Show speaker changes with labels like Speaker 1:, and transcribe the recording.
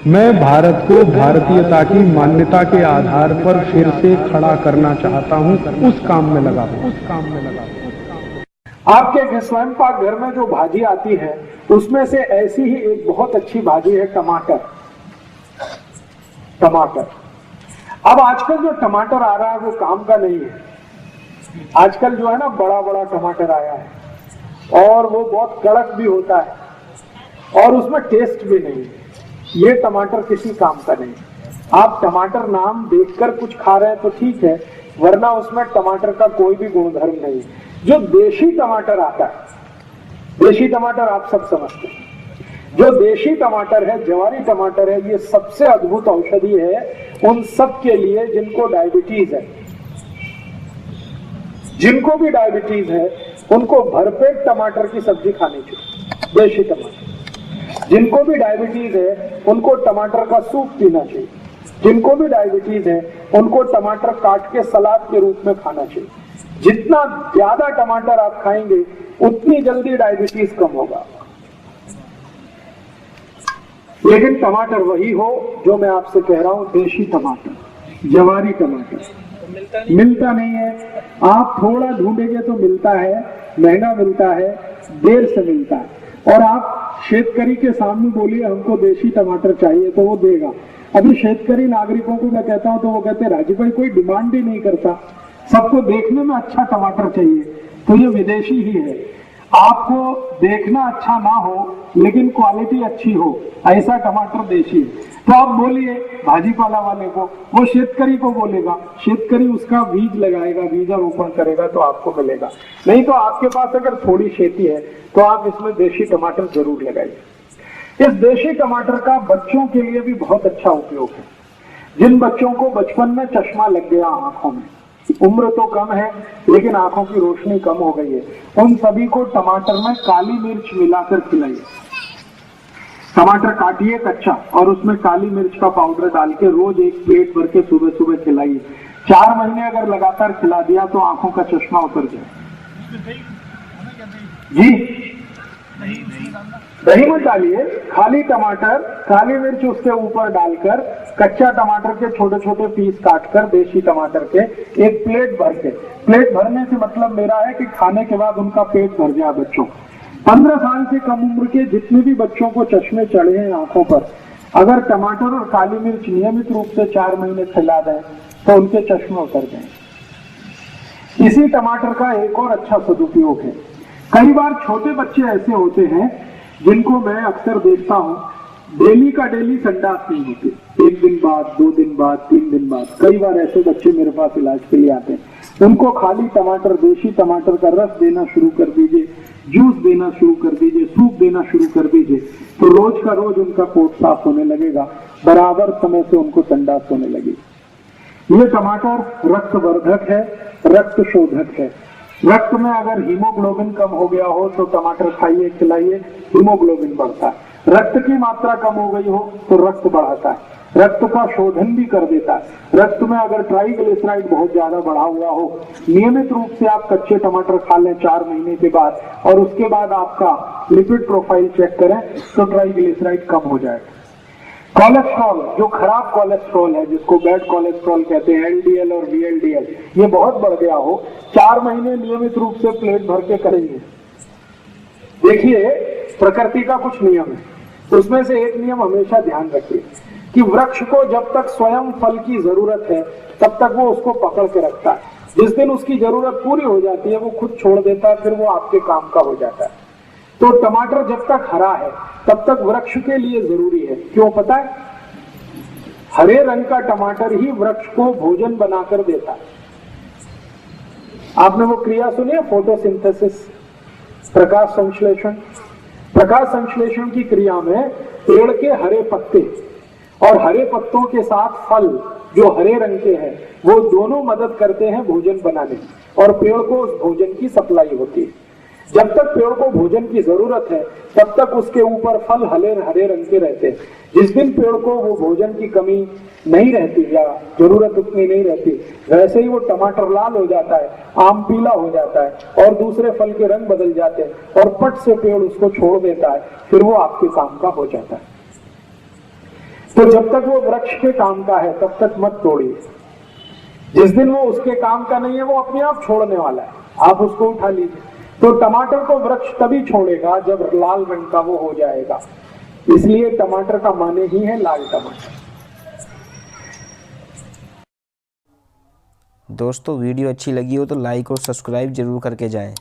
Speaker 1: मैं भारत को भारतीयता की मान्यता के आधार पर फिर से खड़ा करना चाहता हूं, उस काम में लगा हूं।
Speaker 2: आपके स्वयं पाक घर में जो भाजी आती है उसमें से ऐसी ही एक बहुत अच्छी भाजी है टमाटर। अब आजकल जो टमाटर आ रहा है वो काम का नहीं है। आजकल जो है ना बड़ा बड़ा टमाटर आया है और वो बहुत कड़क भी होता है और उसमें टेस्ट भी नहीं है। ये टमाटर किसी काम का नहीं। आप टमाटर नाम देखकर कुछ खा रहे हैं तो ठीक है, वरना उसमें टमाटर का कोई भी गुणधर्म नहीं है। जो देशी टमाटर आता है, देशी टमाटर आप सब समझते हैं, जो देशी टमाटर है, जवारी टमाटर है, ये सबसे अद्भुत औषधि है उन सब के लिए जिनको डायबिटीज है। जिनको भी डायबिटीज है उनको भरपेट टमाटर की सब्जी खानी चाहिए, देशी टमाटर। जिनको भी डायबिटीज है उनको टमाटर का सूप पीना चाहिए। जिनको भी डायबिटीज है उनको टमाटर काट के सलाद के रूप में खाना चाहिए। जितना ज्यादा टमाटर आप खाएंगे उतनी जल्दी डायबिटीज कम होगा। लेकिन टमाटर वही हो जो मैं आपसे कह रहा हूं, देशी टमाटर, जवारी टमाटर। मिलता नहीं है। आप थोड़ा ढूंढेंगे तो मिलता है, महंगा मिलता है, देर से मिलता है। और आप शेतकरी के सामने बोलिए हमको देशी टमाटर चाहिए तो वो देगा। अभी शेतकरी नागरिकों को मैं कहता हूं तो वो कहते हैं राजीव भाई कोई डिमांड ही नहीं करता, सबको देखने में अच्छा टमाटर चाहिए, तो ये विदेशी ही है। आपको देखना अच्छा ना हो लेकिन क्वालिटी अच्छी हो, ऐसा टमाटर देशी है। तो आप बोलिए भाजीपाला वाले को, वो शेतकरी को बोलेगा, शेतकरी उसका बीज लगाएगा, बीजारोपण करेगा तो आपको मिलेगा। नहीं तो आपके पास अगर थोड़ी खेती है तो आप इसमें देशी टमाटर जरूर लगाइए। इस देशी टमाटर का बच्चों के लिए भी बहुत अच्छा उपयोग है। जिन बच्चों को बचपन में चश्मा लग गया आंखों में, उम्र तो कम है लेकिन आंखों की रोशनी कम हो गई है, उन सभी को टमाटर में काली मिर्च मिलाकर खिलाइए। टमाटर काटिए कच्चा और उसमें काली मिर्च का पाउडर डाल के रोज एक प्लेट भर के सुबह सुबह खिलाइए। 4 महीने अगर लगातार खिला दिया तो आंखों का चश्मा उतर जाए। जी दही मत डालिए, खाली टमाटर, काली मिर्च उसके ऊपर डालकर, कच्चा टमाटर के छोटे छोटे पीस काटकर, देशी टमाटर के एक प्लेट भर के, प्लेट भरने से मतलब मेरा है कि खाने के बाद उनका पेट भर जाए बच्चों। 15 साल से कम उम्र के जितने भी बच्चों को चश्मे चढ़े हैं आंखों पर, अगर टमाटर और काली मिर्च नियमित रूप से 4 महीने खिला दें तो उनके चश्मे उतर जाएं। इसी टमाटर का एक और अच्छा सदुपयोग है। कई बार छोटे बच्चे ऐसे होते हैं जिनको मैं अक्सर देखता हूं, डेली का डेली संडास नहीं होते, 1 दिन बाद, 2 दिन बाद, 3 दिन बाद। कई बार ऐसे बच्चे मेरे पास इलाज के लिए आते हैं। उनको खाली टमाटर, देशी टमाटर का रस देना शुरू कर दीजिए, जूस देना शुरू कर दीजिए, सूप देना शुरू कर दीजिए, तो रोज का रोज उनका पोट साफ होने लगेगा, बराबर समय से उनको संडास होने लगेगी। ये टमाटर रक्तवर्धक है, रक्त शोधक है। रक्त में अगर हीमोग्लोबिन कम हो गया हो तो टमाटर खाइए, खिलाइए, हीमोग्लोबिन बढ़ता है। रक्त की मात्रा कम हो गई हो तो रक्त बढ़ाता है, रक्त का शोधन भी कर देता है। रक्त में अगर ट्राइग्लिसराइड बहुत ज्यादा बढ़ा हुआ हो, नियमित रूप से आप कच्चे टमाटर खा लें 4 महीने के बाद और उसके बाद आपका लिपिड प्रोफाइल चेक करें तो ट्राइग्लिसराइड कम हो जाएगा। कोलेस्ट्रॉल, जो खराब कोलेस्ट्रॉल है, जिसको बैड कोलेस्ट्रॉल कहते हैं, LDL और VLDL, ये बहुत बढ़ गया हो, 4 महीने नियमित रूप से प्लेट भर के करेंगे। देखिए प्रकृति का कुछ नियम है, उसमें से एक नियम हमेशा ध्यान रखिए कि वृक्ष को जब तक स्वयं फल की जरूरत है तब तक वो उसको पकड़ के रखता है। जिस दिन उसकी जरूरत पूरी हो जाती है वो खुद छोड़ देता है, फिर वो आपके काम का हो जाता है। तो टमाटर जब तक हरा है तब तक वृक्ष के लिए जरूरी है। क्यों पता है? हरे रंग का टमाटर ही वृक्ष को भोजन बनाकर देता है। आपने वो क्रिया सुनी है, फोटोसिंथेसिस, प्रकाश संश्लेषण। प्रकाश संश्लेषण की क्रिया में पेड़ के हरे पत्ते और हरे पत्तों के साथ फल जो हरे रंग के हैं वो दोनों मदद करते हैं भोजन बनाने में, और पेड़ को उस भोजन की सप्लाई होती है। जब तक पेड़ को भोजन की जरूरत है तब तक उसके ऊपर फल हरे रंग के रहते हैं। जिस दिन पेड़ को वो भोजन की कमी नहीं रहती या जरूरत उतनी नहीं रहती, वैसे ही वो टमाटर लाल हो जाता है, आम पीला हो जाता है और दूसरे फल के रंग बदल जाते हैं और पट से पेड़ उसको छोड़ देता है, फिर वो आपके काम का हो जाता है। तो जब तक वो वृक्ष के काम का है तब तक मत तोड़िए। जिस दिन वो उसके काम का नहीं है वो अपने आप छोड़ने वाला है, आप उसको उठा लीजिए। तो टमाटर को वृक्ष तभी छोड़ेगा जब लाल रंग का वो हो जाएगा। इसलिए टमाटर का माने ही है लाल टमाटर।
Speaker 3: दोस्तों वीडियो अच्छी लगी हो तो लाइक और सब्सक्राइब जरूर करके जाएं।